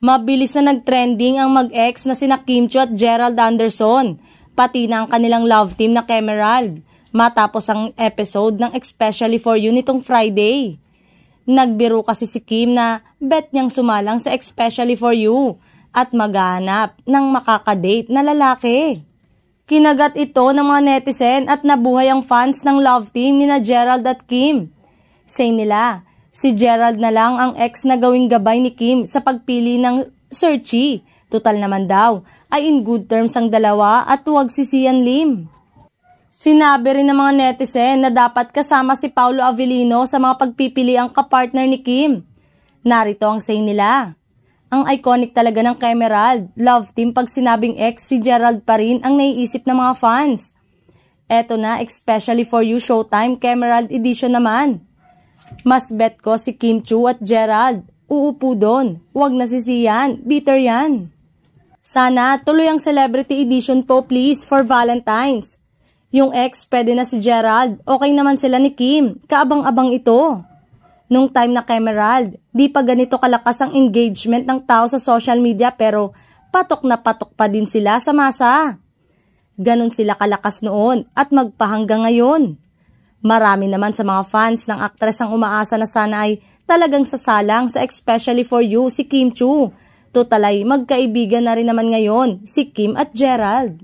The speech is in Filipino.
Mabilis na nag-trending ang mag-ex na sina Kim Chiu at Gerald Anderson, pati na ang kanilang love team na Kemerald, matapos ang episode ng Especially For You nitong Friday. Nagbiro kasi si Kim na bet niyang sumalang sa Especially For You at maghanap ng makakadate na lalaki. Kinagat ito ng mga netizen at nabuhay ang fans ng love team ni na Gerald at Kim. Say nila, si Gerald na lang ang ex na gawing gabay ni Kim sa pagpili ng searchy. Total naman daw ay in good terms ang dalawa at huwag si Sian Lim. Sinabi rin ng mga netizen na dapat kasama si Paolo Avellino sa mga pagpipili ang kapartner ni Kim. Narito ang say nila. Ang iconic talaga ng Kemerald love team pag sinabing ex, si Gerald pa rin ang naiisip ng mga fans. Eto na, Especially For You Showtime Kemerald Edition naman. Mas bet ko si Kim Chiu at Gerald. Uupo doon. Huwag na si Sian. Bitter yan. Sana tuloy ang Celebrity Edition po please for Valentine's. Yung ex pwede na si Gerald. Okay naman sila ni Kim. Kaabang-abang ito. Nung time na Kemerald, di pa ganito kalakas ang engagement ng tao sa social media pero patok na patok pa din sila sa masa. Ganon sila kalakas noon at magpahanggang ngayon. Marami naman sa mga fans ng aktres ang umaasa na sana ay talagang sasalang sa Especially For You si Kim Chiu. Total ay magkaibigan na rin naman ngayon si Kim at Gerald.